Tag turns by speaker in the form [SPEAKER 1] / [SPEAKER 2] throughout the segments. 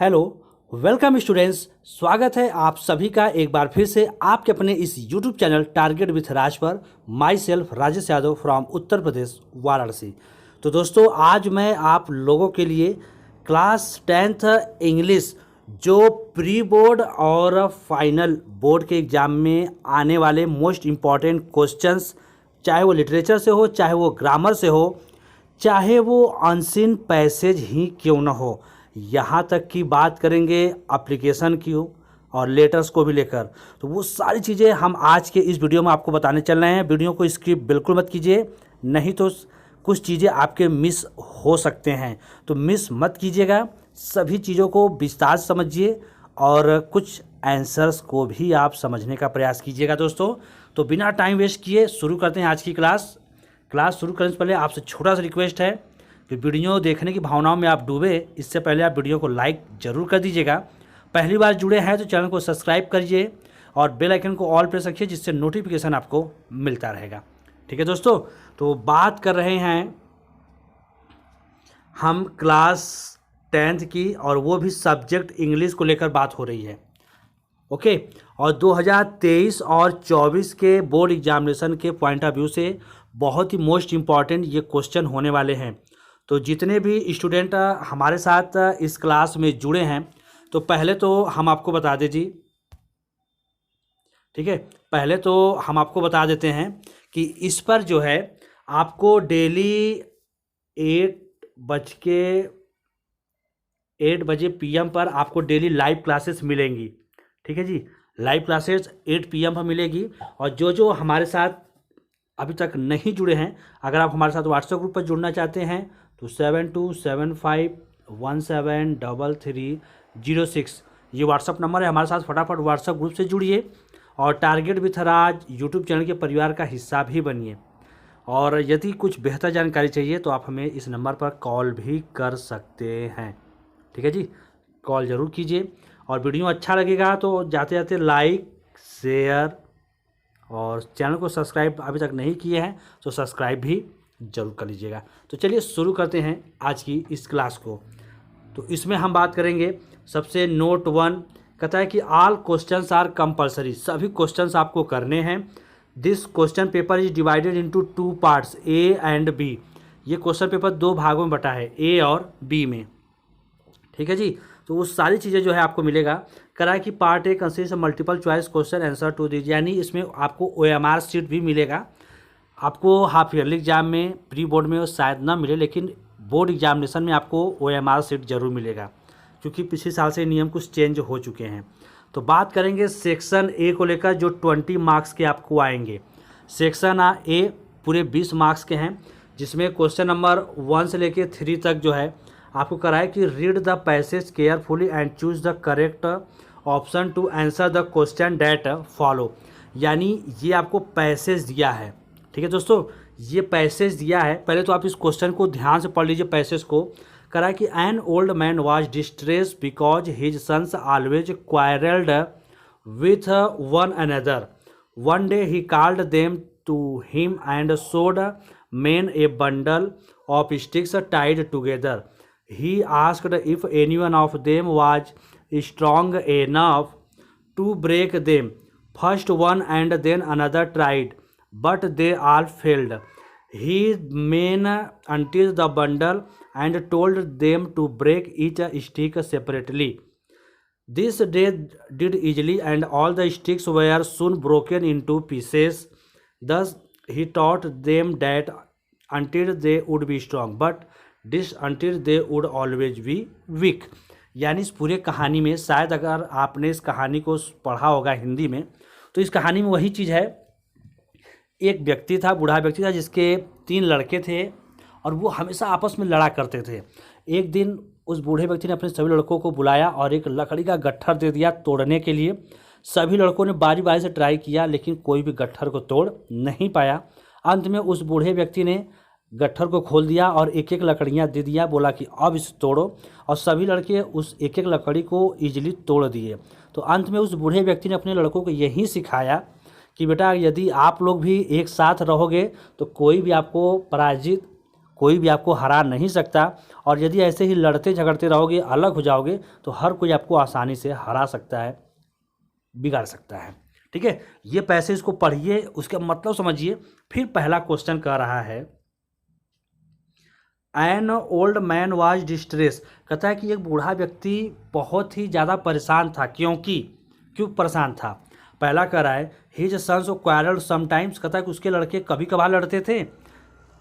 [SPEAKER 1] Hello, welcome students. स्वागत है आप सभी का एक बार फिर से आपके अपने इस YouTube channel target with Raj पर। Myself Rajesh Yadav from Uttar Pradesh Varanasi. तो दोस्तों, आज मैं आप लोगों के लिए क्लास 10th इंग्लिश जो प्री बोर्ड और फाइनल बोर्ड के एग्ज़ाम में आने वाले मोस्ट इम्पॉर्टेंट क्वेश्चंस, चाहे वो लिटरेचर से हो, चाहे वो ग्रामर से हो, चाहे वो अनसीन पैसेज ही क्यों ना हो, यहाँ तक की बात करेंगे एप्लीकेशन की हो और लेटर्स को भी लेकर। तो वो सारी चीज़ें हम आज के इस वीडियो में आपको बताने चल रहे हैं। वीडियो को स्किप बिल्कुल मत कीजिए, नहीं तो कुछ चीज़ें आपके मिस हो सकते हैं। तो मिस मत कीजिएगा, सभी चीज़ों को विस्तार से समझिए और कुछ आंसर्स को भी आप समझने का प्रयास कीजिएगा दोस्तों। तो बिना टाइम वेस्ट किए शुरू करते हैं आज की क्लास शुरू करने से पहले आपसे छोटा सा रिक्वेस्ट है कि वीडियो देखने की भावनाओं में आप डूबे, इससे पहले आप वीडियो को लाइक ज़रूर कर दीजिएगा। पहली बार जुड़े हैं तो चैनल को सब्सक्राइब करिए और बेल आइकन को ऑल प्रेस रखिए, जिससे नोटिफिकेशन आपको मिलता रहेगा। ठीक है दोस्तों, तो बात कर रहे हैं हम क्लास 10th की, और वो भी सब्जेक्ट इंग्लिश को लेकर बात हो रही है। ओके, और 2023 और 24 के बोर्ड एग्जामिनेशन के पॉइंट ऑफ व्यू से बहुत ही मोस्ट इम्पॉर्टेंट ये क्वेश्चन होने वाले हैं। तो जितने भी स्टूडेंट हमारे साथ इस क्लास में जुड़े हैं, तो पहले तो हम आपको बता दें जी, ठीक है, पहले तो हम आपको बता देते हैं कि इस पर जो है आपको डेली 8 बजे PM पर आपको डेली लाइव क्लासेस मिलेंगी। ठीक है जी, लाइव क्लासेस 8 PM पर मिलेगी। और जो हमारे साथ अभी तक नहीं जुड़े हैं, अगर आप हमारे साथ व्हाट्सएप ग्रुप पर जुड़ना चाहते हैं तो 7275173306 ये व्हाट्सएप नंबर है। हमारे साथ फटाफट व्हाट्सएप ग्रुप से जुड़िए और target with Raj YouTube channel के परिवार का हिस्सा भी बनिए। और यदि कुछ बेहतर जानकारी चाहिए तो आप हमें इस नंबर पर कॉल भी कर सकते हैं। ठीक है जी, कॉल ज़रूर कीजिए। और वीडियो अच्छा लगेगा तो जाते जाते लाइक, शेयर और चैनल को सब्सक्राइब अभी तक नहीं किए हैं तो सब्सक्राइब भी जरूर कर लीजिएगा। तो चलिए शुरू करते हैं आज की इस क्लास को। तो इसमें हम बात करेंगे सबसे नोट 1 कहता है कि ऑल क्वेश्चंस आर कंपलसरी, सभी क्वेश्चंस आपको करने हैं। This question paper is divided into 2 parts A and B। ये क्वेश्चन पेपर 2 भागों में बटा है, A और B में। ठीक है जी, तो वो सारी चीज़ें जो है आपको मिलेगा। करा कि part A consist multiple choice question answer to these, यानी इसमें आपको OMR शीट भी मिलेगा। आपको हाफ ईयरली एग्जाम में, प्री बोर्ड में शायद ना मिले, लेकिन बोर्ड एग्जामिनेशन में आपको OMR शीट जरूर मिलेगा, क्योंकि पिछले साल से नियम कुछ चेंज हो चुके हैं। तो बात करेंगे सेक्शन A को लेकर, जो 20 मार्क्स के आपको आएंगे। सेक्शन A पूरे 20 मार्क्स के हैं, जिसमें क्वेश्चन नंबर 1 से लेकर 3 तक जो है आपको कराए कि read the passage carefully and choose the correct option to answer the question that follow. यानी ये आपको पैसेज दिया है। ठीक है दोस्तों, ये पैसेज दिया है। पहले तो आप इस क्वेश्चन को ध्यान से पढ़ लीजिए। पैसेज को करा कि an old man was distress because his sons always quarrelled with one another. One day he called them to him and showed man a bundle of sticks tied together. He asked if anyone of them was strong enough to break them. First one and then another tried, but they all failed. He men until the bundle and told them to break each stick separately. This they did easily, and all the sticks were soon broken into pieces. Thus he taught them that until they would be strong, but this until they would always be weak. यानी इस पूरे कहानी में, शायद अगर आपने इस कहानी को पढ़ा होगा हिंदी में, तो इस कहानी में वही चीज़ है। एक व्यक्ति था, बूढ़ा व्यक्ति था, जिसके 3 लड़के थे और वो हमेशा आपस में लड़ा करते थे। एक दिन उस बूढ़े व्यक्ति ने अपने सभी लड़कों को बुलाया और एक लकड़ी का गट्ठर दे दिया तोड़ने के लिए। सभी लड़कों ने बारी बारी से ट्राई किया, लेकिन कोई भी गट्ठर को तोड़ नहीं पाया। अंत में उस बूढ़े व्यक्ति ने गट्ठर को खोल दिया और एक एक लकड़ियाँ दे दिया, बोला कि अब इसे तोड़ो, और सभी लड़के उस एक एक लकड़ी को ईजिली तोड़ दिए। तो अंत में उस बूढ़े व्यक्ति ने अपने लड़कों को यही सिखाया कि बेटा, यदि आप लोग भी एक साथ रहोगे तो कोई भी आपको पराजित, कोई भी आपको हरा नहीं सकता। और यदि ऐसे ही लड़ते झगड़ते रहोगे, अलग हो जाओगे, तो हर कोई आपको आसानी से हरा सकता है, बिगाड़ सकता है। ठीक है, ये पैसेज को पढ़िए, उसका मतलब समझिए। फिर पहला क्वेश्चन कह रहा है N old man was distress. कहता है कि एक बूढ़ा व्यक्ति बहुत ही ज़्यादा परेशान था। क्यों परेशान था? पहला कह रहा है हिज सन्स क्वारल्ड समटाइम्स। कहता है कि उसके लड़के कभी कभार लड़ते थे।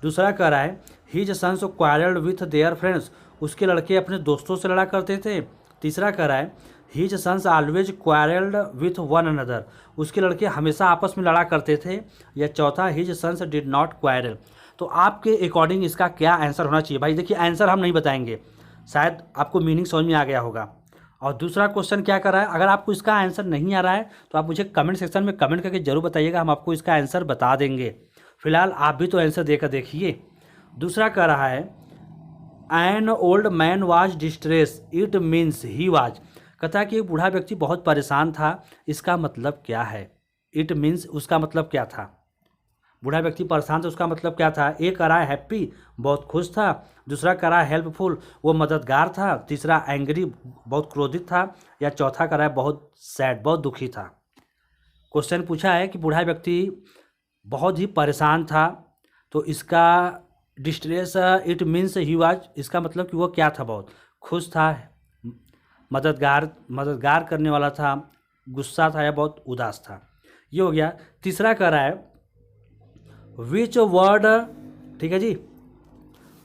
[SPEAKER 1] दूसरा कह रहा है his sons quarrelled with their friends. उसके लड़के अपने दोस्तों से लड़ा करते थे। तीसरा कह रहा है his sons always quarrelled with one another. उसके लड़के हमेशा आपस में लड़ा करते थे। या चौथा his sons did not quarrel. तो आपके अकॉर्डिंग इसका क्या आंसर होना चाहिए? भाई देखिए, आंसर हम नहीं बताएंगे, शायद आपको मीनिंग समझ में आ गया होगा। और दूसरा क्वेश्चन क्या कर रहा है, अगर आपको इसका आंसर नहीं आ रहा है तो आप मुझे कमेंट सेक्शन में कमेंट करके जरूर बताइएगा, हम आपको इसका आंसर बता देंगे। फिलहाल आप भी तो आंसर देकर देखिए। दूसरा कह रहा है N old man was distress, it means he was. कहता है कि एक बूढ़ा व्यक्ति बहुत परेशान था, इसका मतलब क्या है? इट मीन्स उसका मतलब क्या था? बूढ़ा व्यक्ति परेशान था, उसका मतलब क्या था? एक कह रहा है हैप्पी, बहुत खुश था। दूसरा कह रहा है हेल्पफुल, वो मददगार था। तीसरा एंग्री, बहुत क्रोधित था। या चौथा कह रहा है बहुत सैड, बहुत दुखी था। क्वेश्चन पूछा है कि बूढ़ा व्यक्ति बहुत ही परेशान था, तो इसका distress it means he was, इसका मतलब कि वो क्या था? बहुत खुश था, मददगार करने वाला था, गुस्सा था या बहुत उदास था। ये हो गया। तीसरा कह रहा है विच वर्ड, ठीक है जी,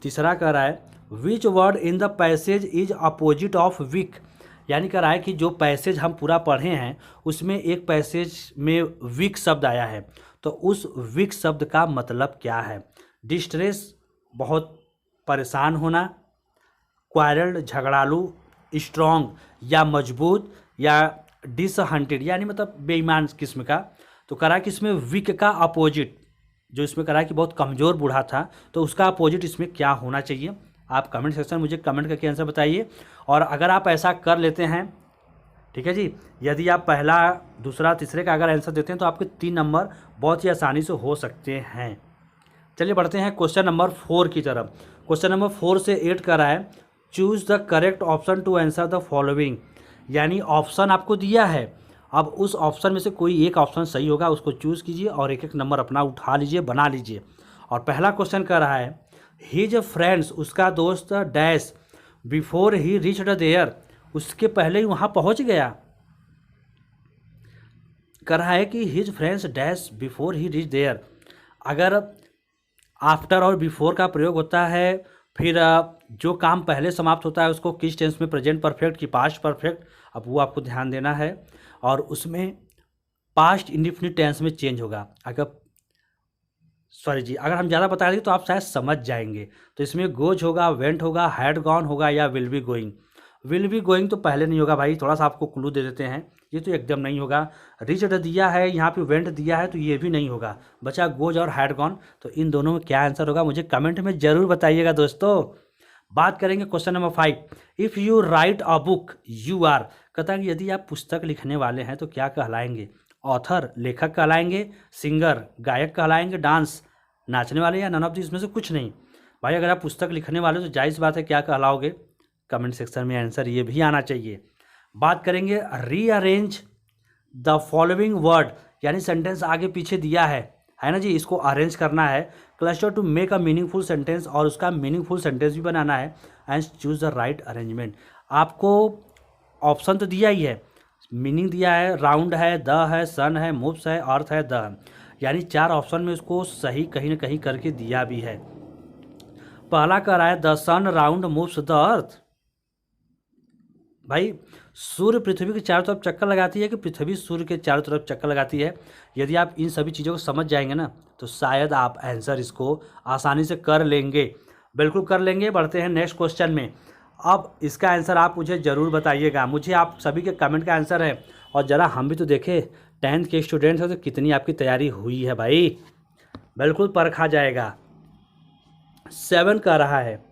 [SPEAKER 1] तीसरा कह रहा है which word in the passage is opposite of weak. यानी कह रहा है कि जो पैसेज हम पूरा पढ़े हैं उसमें एक पैसेज में वीक शब्द आया है, तो उस वीक शब्द का मतलब क्या है? डिस्ट्रेस, बहुत परेशान होना, क्वारल्ड, झगड़ालू, स्ट्रॉन्ग या मजबूत, या डिसहंटेड यानी मतलब बेईमान किस्म का। तो कह रहा है कि इसमें वीक का अपोजिट, जो इसमें कह रहा है कि बहुत कमज़ोर बूढ़ा था, तो उसका अपोजिट इसमें क्या होना चाहिए? आप कमेंट सेक्शन में मुझे कमेंट करके आंसर बताइए। और अगर आप ऐसा कर लेते हैं, ठीक है जी, यदि आप पहला, दूसरा, तीसरे का अगर आंसर देते हैं तो आपके 3 नंबर बहुत ही आसानी से हो सकते हैं। चलिए बढ़ते हैं क्वेश्चन नंबर 4 की तरफ। क्वेश्चन नंबर 4 से 8 कर रहा है choose the correct option to answer the following. यानी ऑप्शन आपको दिया है, अब उस ऑप्शन में से कोई एक ऑप्शन सही होगा, उसको चूज़ कीजिए और एक एक नंबर अपना उठा लीजिए, बना लीजिए। और पहला क्वेश्चन कर रहा है हिज फ्रेंड्स, उसका दोस्त dash before he reached there, उसके पहले ही वहाँ पहुँच गया। कर रहा है कि his friends dash before he reach there. अगर आफ्टर और बिफोर का प्रयोग होता है, फिर जो काम पहले समाप्त होता है उसको किस टेंस में, प्रेजेंट परफेक्ट कि पास्ट परफेक्ट, अब वो आपको ध्यान देना है। और उसमें पास्ट इंडेफिनिट टेंस में चेंज होगा। अगर हम ज़्यादा बता दें तो आप शायद समझ जाएंगे। तो इसमें गोज होगा, वेंट होगा, हैड गॉन होगा, या will be going. Will be going तो पहले नहीं होगा भाई, थोड़ा सा आपको क्लू दे देते हैं, ये तो एकदम नहीं होगा। रिच्ड दिया है, यहाँ पे वेंट दिया है, तो ये भी नहीं होगा। बचा गोज और हैड गॉन। तो इन दोनों में क्या आंसर होगा मुझे कमेंट में ज़रूर बताइएगा दोस्तों। बात करेंगे question number 5। If you write a book you are. कहता है कि यदि आप पुस्तक लिखने वाले हैं तो क्या कहलाएंगे? ऑथर, लेखक कहलाएंगे, सिंगर, गायक कहलाएंगे, डांस, नाचने वाले, या नन ऑफ दिस में से कुछ नहीं। भाई अगर आप पुस्तक लिखने वाले हो तो जायज़ बात है, क्या कहलाओगे? कमेंट सेक्शन में आंसर ये भी आना चाहिए। बात करेंगे रीअरेंज द फॉलोइंग वर्ड, यानी सेंटेंस आगे पीछे दिया है ना जी, इसको अरेंज करना है। Cluster to make a meaningful sentence, और उसका मीनिंगफुल सेंटेंस भी बनाना है। And choose the right arrangement. आपको ऑप्शन तो दिया ही है, मीनिंग दिया है, राउंड है, द है, सन है, मूव्स है, अर्थ है, द है, यानी 4 ऑप्शन में उसको सही कहीं ना कहीं करके दिया भी है। पहला कह रहा है the sun round moves the earth. भाई सूर्य पृथ्वी के चारों तरफ चक्कर लगाती है कि पृथ्वी सूर्य के चारों तरफ चक्कर लगाती है? यदि आप इन सभी चीज़ों को समझ जाएंगे ना तो शायद आप आंसर इसको आसानी से कर लेंगे, बिल्कुल कर लेंगे। बढ़ते हैं नेक्स्ट क्वेश्चन में। अब इसका आंसर आप मुझे ज़रूर बताइएगा, मुझे आप सभी के कमेंट का आंसर है। और ज़रा हम भी तो देखें 10th के स्टूडेंट्स हैं तो कितनी आपकी तैयारी हुई है भाई, बिल्कुल परखा जाएगा। 7 कह रहा है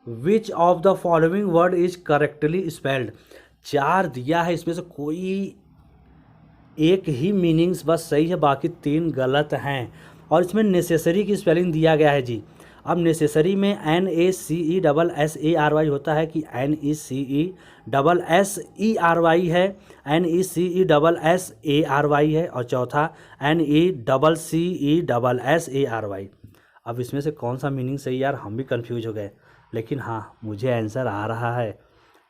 [SPEAKER 1] which of the following word is correctly spelled. 4 दिया है, इसमें से कोई एक ही मीनिंग्स बस सही है, बाकी 3 गलत हैं। और इसमें नेसेसरी की स्पेलिंग दिया गया है जी। अब नेसेसरी में NACESSARY होता है कि NECESSERY है, NECESSARY है, और चौथा NECCESSARY। अब इसमें से कौन सा मीनिंग सही यार, हम भी कंफ्यूज हो गए, लेकिन हाँ मुझे आंसर आ रहा है।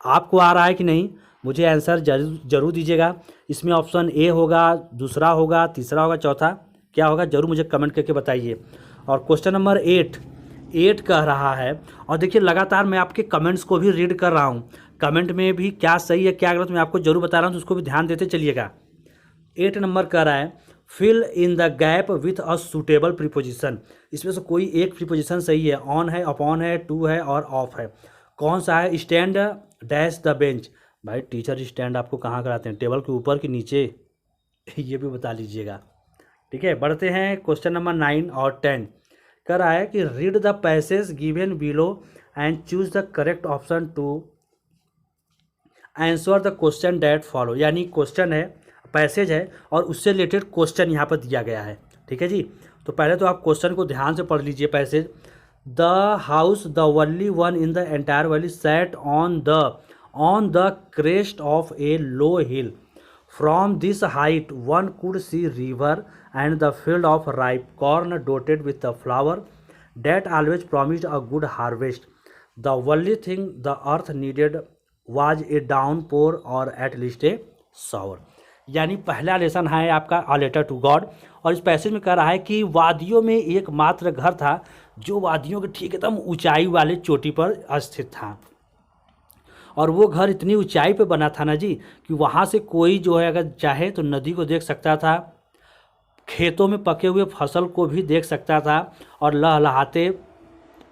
[SPEAKER 1] आपको आ रहा है कि नहीं, मुझे आंसर जरूर दीजिएगा। इसमें ऑप्शन ए होगा, दूसरा होगा, तीसरा होगा, चौथा क्या होगा, जरूर मुझे कमेंट करके बताइए। और क्वेश्चन नंबर 8 कह रहा है, और देखिए लगातार मैं आपके कमेंट्स को भी रीड कर रहा हूँ, कमेंट में भी क्या सही है क्या गलत मैं आपको जरूर बता रहा हूँ, तो उसको भी ध्यान देते चलिएगा। 8 नंबर कह रहा है fill in the gap with a suitable preposition. इसमें से कोई एक प्रीपोजिशन सही है, ऑन है, अपॉन है, टू है और ऑफ है। कौन सा है? Stand dash the bench. भाई टीचर स्टैंड आपको कहाँ कराते हैं, टेबल के ऊपर कि नीचे ये भी बता लीजिएगा। ठीक है, बढ़ते हैं क्वेश्चन नंबर 9 और 10। कह रहा है कि read the passage given below and choose the correct option to answer the question that follow. यानी क्वेश्चन है, पैसेज है और उससे रिलेटेड क्वेश्चन यहाँ पर दिया गया है। ठीक है जी, तो पहले तो आप क्वेश्चन को ध्यान से पढ़ लीजिए। Passage, the house the only one in the entire valley sat on the crest of A low hill. From this height, one could see river and the field of ripe corn dotted with the flower that always promised a good harvest. The only thing the earth needed was a downpour or at least a shower. यानी पहला lesson है आपका a letter to God, और इस passage में कह रहा है कि वादियों में एकमात्र घर था जो वादियों के ठीक एकदम ऊंचाई वाले चोटी पर स्थित था, और वो घर इतनी ऊंचाई पे बना था ना जी कि वहाँ से कोई जो है अगर चाहे तो नदी को देख सकता था, खेतों में पके हुए फसल को भी देख सकता था, और लहलहाते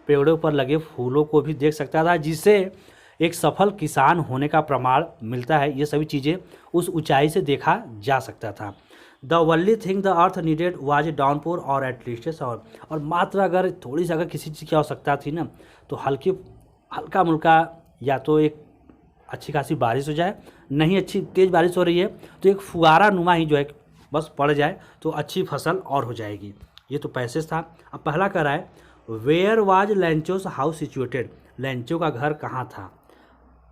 [SPEAKER 1] पेड़ों पर लगे फूलों को भी देख सकता था, जिससे एक सफल किसान होने का प्रमाण मिलता है। ये सभी चीज़ें उस ऊंचाई से देखा जा सकता था। The only thing the earth needed was a downpour और एटलीस्ट ए शावर। और मात्र अगर थोड़ी सी अगर किसी चीज़ की आवश्यकता थी ना, तो हल्का मुल्का या तो एक अच्छी खासी बारिश हो जाए, नहीं अच्छी तेज़ बारिश हो रही है तो एक फुहारा नुमा ही जो है बस पड़ जाए तो अच्छी फसल और हो जाएगी। ये तो पैसेज था। अब पहला कह रहा है where was Lencho's house situated. Lencho का घर कहाँ था?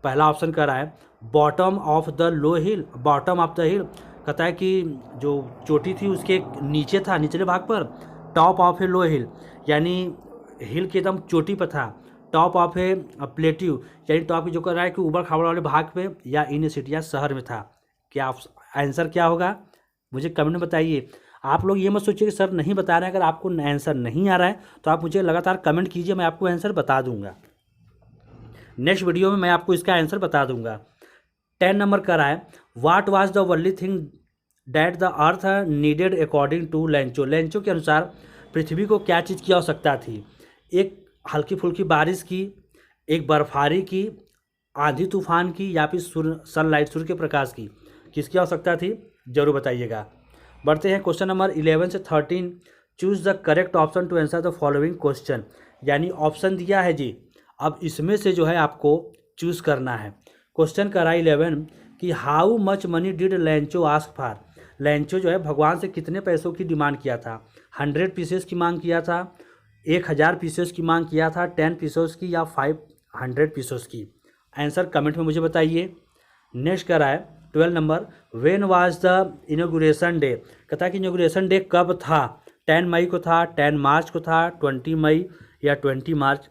[SPEAKER 1] पहला ऑप्शन कह रहा है bottom of the low hill, bottom of the hill कहता है कि जो चोटी थी उसके नीचे था, निचले भाग पर। टॉप ऑफ ए लो हिल यानी हिल के एकदम चोटी पर था। टॉप ऑफ ए प्लेट्यू यानी टॉप की जो कर रहा है कि ऊबड़ खाबड़ वाले भाग पे, या इन सिटी या शहर में था। क्या आंसर क्या होगा मुझे कमेंट में बताइए। आप लोग ये मत सोचिए कि सर नहीं बता रहे हैं, अगर आपको आंसर नहीं आ रहा है तो आप मुझे लगातार कमेंट कीजिए, मैं आपको आंसर बता दूंगा। नेक्स्ट वीडियो में मैं आपको इसका आंसर बता दूंगा। 10 नंबर कर रहा है what was the only thing that the earth needed according to Lencho. Lencho के अनुसार पृथ्वी को क्या चीज़ की आवश्यकता थी? एक हल्की फुल्की बारिश की, एक बर्फारी की, आंधी तूफान की, या फिर सनलाइट सूर्य के प्रकाश की। किसकी आवश्यकता थी जरूर बताइएगा। बढ़ते हैं क्वेश्चन नंबर 11 से 13। Choose the correct option to answer the following question. यानी ऑप्शन दिया है जी, अब इसमें से जो है आपको चूज करना है। क्वेश्चन करा 11 कि how much money did Lencho ask for. Lencho जो है भगवान से कितने पैसों की डिमांड किया था? 100 पीसेस की मांग किया था, 1000 पीसेस की मांग किया था, 10 पीसेस की, या 500 पीसेस की? आंसर कमेंट में मुझे बताइए। नेक्स्ट करा है 12 number when was the inauguration day. कहता है कि इनॉग्रेशन डे कब था? 10 मई को था, 10 मार्च को था, 20 मई या 20 मार्च?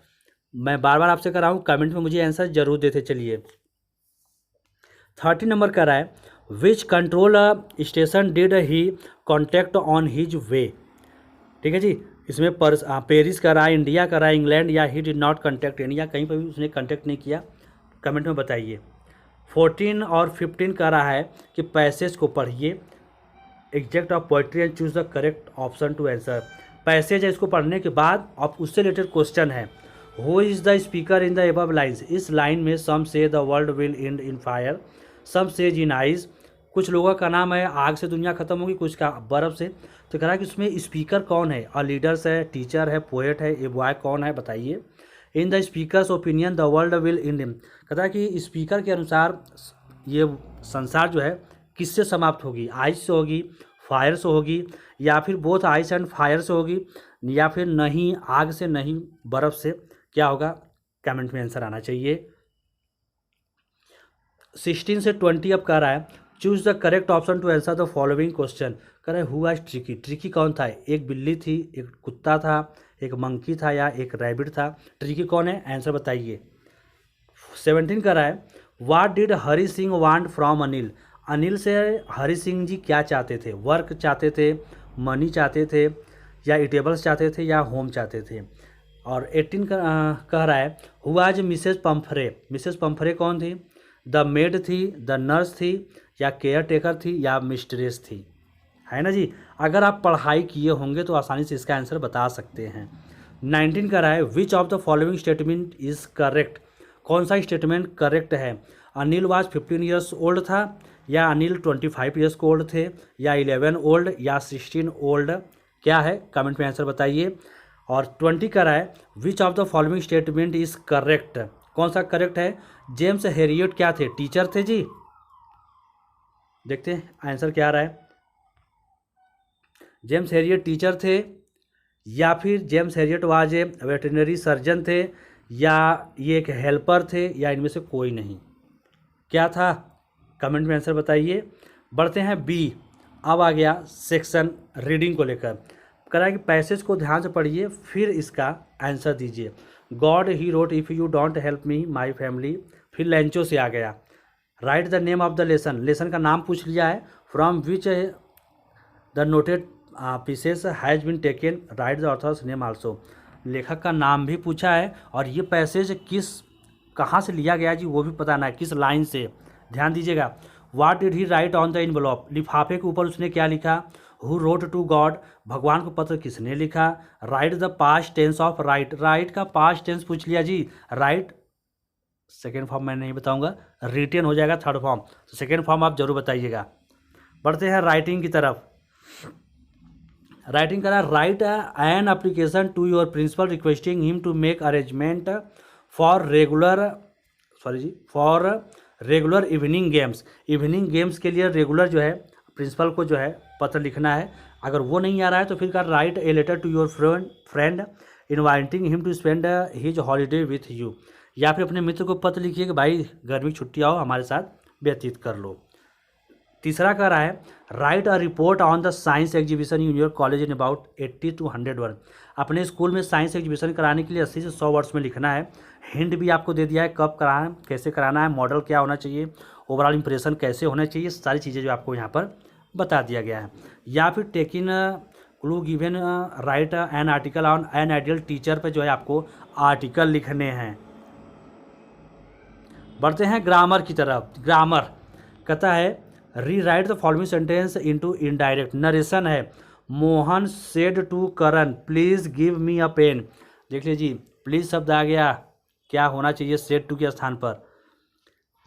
[SPEAKER 1] मैं बार बार आपसे कर रहा हूँ, कमेंट में मुझे आंसर जरूर देते चलिए। 30 नंबर कर रहा है which control station did he contact on his way. ठीक है जी, इसमें पेरिस कर रहा है, इंडिया कर रहा है, इंग्लैंड, या ही डिड नॉट कॉन्टैक्ट इंडिया, कहीं पर भी उसने कॉन्टैक्ट नहीं किया? कमेंट में बताइए। 14 और 15 कर रहा है कि पैसेज को पढ़िए, exact of poetry and choose the correct option to answer. पैसेज है, इसको पढ़ने के बाद अब उससे रिलेटेड क्वेश्चन है। Who is the speaker in the above lines. इस लाइन में some say the world will end in fire, some says in ice. कुछ लोगों का नाम है आग से दुनिया खत्म होगी, कुछ का बर्फ से। तो कह रहा है कि उसमें स्पीकर कौन है? अ लीडर्स है, टीचर है, पोएट है, ए बॉय कौन है बताइए। In the speakers opinion the world will end इन। कहता है कि स्पीकर के अनुसार ये संसार जो है किससे समाप्त होगी? आइस से होगी, फायर से होगी, या फिर बोथ आइस एंड फायर से होगी, या फिर नहीं आग से नहीं बर्फ़ से, क्या होगा? कमेंट में आंसर आना चाहिए। 16 से 20 अब कह रहा है choose the correct option to answer the following question. कह रहा है हु वाज ट्रिकी। ट्रिकी कौन था? एक बिल्ली थी, एक कुत्ता था, एक मंकी था या एक रैबिट था? ट्रिकी कौन है? आंसर बताइए। 17 कह रहा है what did Hari Singh want from Anil. Anil से हरी सिंह जी क्या चाहते थे? वर्क चाहते थे, मनी चाहते थे, या इटेबल्स चाहते थे, या होम चाहते थे? और 18 कह रहा है हु वाज मिसेस पंफरे। मिसेस पंफरे कौन थी? द मेड थी, द नर्स थी, या केयर टेकर थी, या मिस्ट्रेस थी? है ना जी। अगर आप पढ़ाई किए होंगे तो आसानी से इसका आंसर बता सकते हैं। 19 का रहा है which of the following statement is correct. कौन सा स्टेटमेंट करेक्ट है? अनिल वाज 15 ईयर्स ओल्ड था, या अनिल 25 ईयर्स ओल्ड थे, या 11 ओल्ड, या 16 ओल्ड? क्या है? कमेंट में आंसर बताइए। और 20 का रहा है which of the following statement is correct. कौन सा करेक्ट है? जेम्स हेरियट क्या थे? टीचर थे जी। देखते हैं आंसर क्या आ रहा है। जेम्स हेरियट टीचर थे, या फिर James Harriet was a veterinary surgeon थे, या ये एक हेल्पर थे, या इनमें से कोई नहीं? क्या था? कमेंट में आंसर बताइए। बढ़ते हैं बी। अब आ गया सेक्शन रीडिंग को लेकर। कह रहा है कि पैसेज को ध्यान से पढ़िए फिर इसका आंसर दीजिए। God he wrote if you don't help me my family. फिर लेंचो से आ गया। Write the name of the lesson. Lesson का नाम पूछ लिया है। From which the noted pieces has been taken. Write the author's name also. लेखक का नाम भी पूछा है, और ये पैसेज कहाँ से लिया गया जी वो भी बताना है, किस लाइन से। ध्यान दीजिएगा। What did he write on the envelope. लिफाफे के ऊपर उसने क्या लिखा? Who wrote to God. भगवान को पत्र किसने लिखा? Write the past tense of write. Write का पास्ट टेंस पूछ लिया जी। राइट सेकेंड फॉर्म मैं नहीं बताऊंगा, रिटेन हो जाएगा थर्ड फॉर्म, तो सेकेंड फॉर्म आप जरूर बताइएगा। बढ़ते हैं राइटिंग की तरफ। राइटिंग करा write an application to your principal requesting him to make arrangement for regular evening games. Evening games के लिए रेगुलर जो है प्रिंसिपल को जो है पत्र लिखना है। अगर वो नहीं आ रहा है तो फिर कर write a letter to your friend inviting him to spend his holiday with you. या फिर अपने मित्र को पत्र लिखिए कि भाई गर्मी की छुट्टी आओ हमारे साथ व्यतीत कर लो। तीसरा कह रहा है right a report on the science exhibition in your college in about 80 to 100 word. अपने स्कूल में साइंस एग्जीबिशन कराने के लिए 80 से 100 वर्ड्स में लिखना है। हिंट भी आपको दे दिया है कब कराना है, कैसे कराना है, मॉडल क्या होना चाहिए, ओवरऑल इंप्रेशन कैसे होना चाहिए, सारी चीज़ें जो आपको यहाँ पर बता दिया गया है। या फिर taken clue given right an article on an ideal teacher पे जो है आपको आर्टिकल लिखने हैं। बढ़ते हैं ग्रामर की तरफ। ग्रामर कहता है rewrite the following sentence into indirect. Narration है Mohan said to Karan please give me a pen. देख लीजिए प्लीज़ शब्द आ गया, क्या होना चाहिए सेड टू के स्थान पर।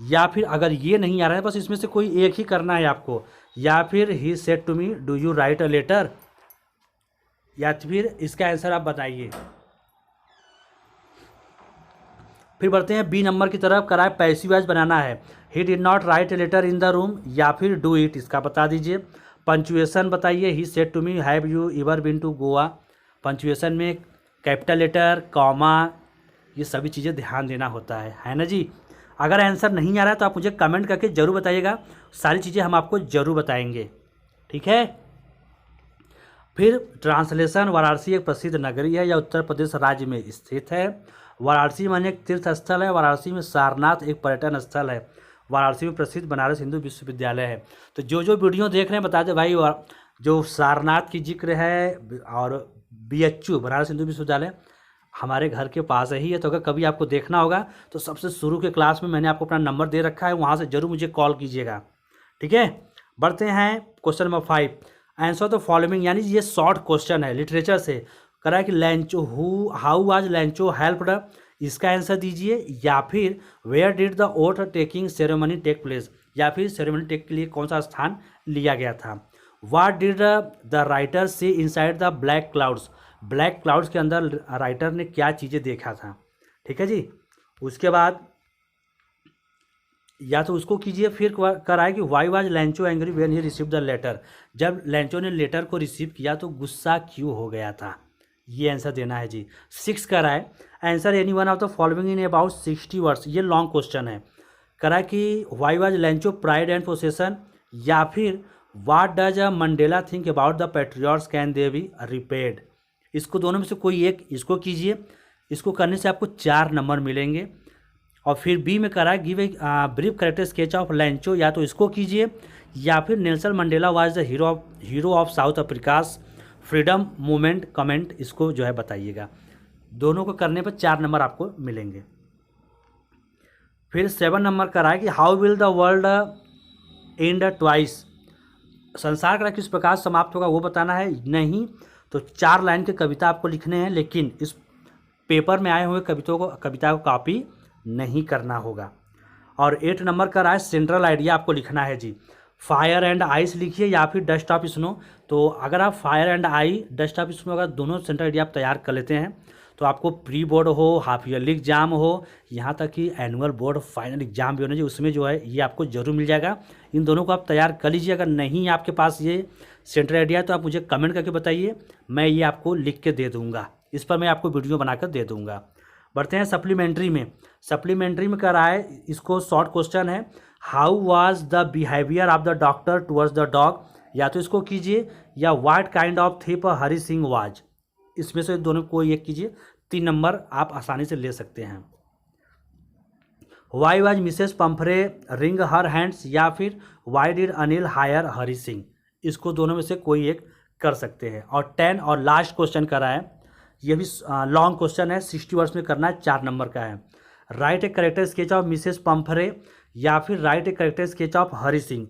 [SPEAKER 1] या फिर अगर ये नहीं आ रहा है बस इसमें से कोई एक ही करना है आपको। या फिर he said to me do you write a letter. या फिर इसका आंसर आप बताइए। फिर बढ़ते हैं बी नंबर की तरफ। कराए पैसिव वॉइस बनाना है। He did not write a letter in the room, या फिर डू इट, इसका बता दीजिए। पंचुएशन बताइए। He said to me have you ever been to Goa. Punctuation में कैपिटल लेटर, कॉमा, ये सभी चीज़ें ध्यान देना होता है ना जी। अगर आंसर नहीं आ रहा है तो आप मुझे कमेंट करके ज़रूर बताइएगा, सारी चीज़ें हम आपको ज़रूर बताएंगे, ठीक है। फिर ट्रांसलेशन। वाराणसी एक प्रसिद्ध नगरी है या उत्तर प्रदेश राज्य में स्थित है। वाराणसी माने एक तीर्थ स्थल है। वाराणसी में सारनाथ एक पर्यटन स्थल है। वाराणसी में प्रसिद्ध बनारस हिंदू विश्वविद्यालय है। तो जो वीडियो देख रहे हैं बता दें भाई, जो सारनाथ की जिक्र है और BHU बनारस हिंदू विश्वविद्यालय हमारे घर के पास ही है। तो अगर कभी आपको देखना होगा तो सबसे शुरू के क्लास में मैंने आपको अपना नंबर दे रखा है, वहाँ से जरूर मुझे कॉल कीजिएगा, ठीक है। बढ़ते हैं question number 5। Answer the following, यानी ये शॉर्ट क्वेश्चन है लिटरेचर से। कह रहा है कि Lencho how was Lencho helped, इसका आंसर दीजिए। या फिर where did the oath taking ceremony take place, या फिर सेरेमनी टेक के लिए कौन सा स्थान लिया गया था। What did the writer see inside the black clouds, black clouds के अंदर राइटर ने क्या चीज़ें देखा था, ठीक है जी। उसके बाद या तो उसको कीजिए। फिर कराए कि why was Lencho angry when he receive the letter, जब लैंचो ने लेटर को रिसीव किया तो गुस्सा क्यों हो गया था, ये आंसर देना है जी। 6 का रहा है answer any one of the following in about 60 words. ये लॉन्ग क्वेश्चन है। करा कि why was Lencho pride and possession, या फिर what does a Mandela think about the patriots can they be repaid. इसको दोनों में से कोई एक इसको कीजिए। इसको करने से आपको 4 नंबर मिलेंगे। और फिर बी में करा give a brief character sketch of Lencho, या तो इसको कीजिए, या फिर Nelson Mandela was the hero of South Africa's freedom movement comment, इसको जो है बताइएगा। दोनों को करने पर 4 नंबर आपको मिलेंगे। फिर 7 नंबर का रहा है कि how will the world and twice, संसार का किस प्रकार समाप्त होगा वो बताना है। नहीं तो 4 लाइन के कविता आपको लिखने हैं, लेकिन इस पेपर में आए हुए कविता को कॉपी नहीं करना होगा। और 8 नंबर का रहा है सेंट्रल आइडिया आपको लिखना है जी। फायर एंड आइस लिखिए या फिर डस्ट ऑफ स्नो। तो अगर आप fire and I dust of snow अगर दोनों सेंट्रल आइडिया आप तैयार कर लेते हैं तो आपको प्री बोर्ड हो, हाफ ईयरली एग्जाम हो, यहाँ तक कि एनुअल बोर्ड फाइनल एग्जाम भी होना चाहिए, उसमें जो है ये आपको जरूर मिल जाएगा। इन दोनों को आप तैयार कर लीजिए। अगर नहीं आपके पास ये सेंट्रल आइडिया तो आप मुझे कमेंट करके बताइए, मैं ये आपको लिख के दे दूँगा। इस पर मैं आपको वीडियो बनाकर दे दूँगा। बढ़ते हैं सप्लीमेंट्री में। सप्लीमेंट्री में क्या रहा है, इसको शॉर्ट क्वेश्चन है, how was the behaviour of the doctor towards the dog, या तो इसको कीजिए, या what kind of thief Hari Singh was. इसमें से दोनों कोई एक कीजिए। 3 नंबर आप आसानी से ले सकते हैं। Why was Mrs पंफरे ring her hands, या फिर why did Anil higher Hari Singh. इसको दोनों में से कोई एक कर सकते हैं। और 10 और लास्ट क्वेश्चन करा है, ये भी लॉन्ग क्वेश्चन है, 60 वर्ड्स में करना है, 4 नंबर का है। Write a character sketch of Mrs Pumphrey, या फिर write a character sketch of Hari Singh.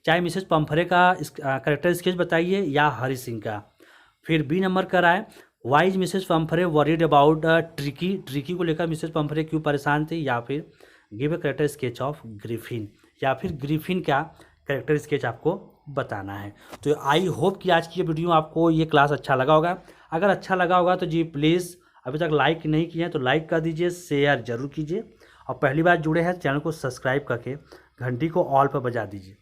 [SPEAKER 1] चाहे मिसेस पंफरे का करेक्टर स्केच बताइए या हरी सिंह का। फिर बी नंबर का है, why is Mrs Pumphrey worried about Tricki, Tricki को लेकर मिसेस पंफरे क्यों परेशान थी, या फिर give a character sketch of Griffin, या फिर ग्रिफिन का करेक्टर स्केच आपको बताना है। तो आई होप कि आज की ये वीडियो आपको ये क्लास अच्छा लगा होगा। अगर अच्छा लगा होगा तो जी प्लीज़ अभी तक लाइक नहीं किए हैं तो लाइक कर दीजिए, शेयर जरूर कीजिए, और पहली बार जुड़े हैं चैनल को सब्सक्राइब करके घंटी को ऑल पर बजा दीजिए।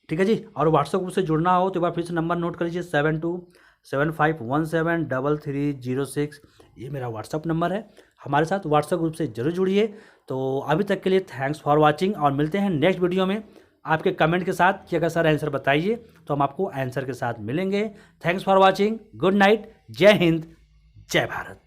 [SPEAKER 1] ठीक है जी। और व्हाट्सएप ग्रुप से जुड़ना हो तो एक बार फिर से नंबर नोट कर लीजिए, 7275173306। ये मेरा व्हाट्सएप नंबर है। हमारे साथ व्हाट्सएप ग्रुप से जरूर जुड़िए। तो अभी तक के लिए थैंक्स फॉर वॉचिंग, और मिलते हैं नेक्स्ट वीडियो में आपके कमेंट के साथ कि अगर सर आंसर बताइए तो हम आपको आंसर के साथ मिलेंगे। Thanks for watching, good night, जय हिंद, जय भारत।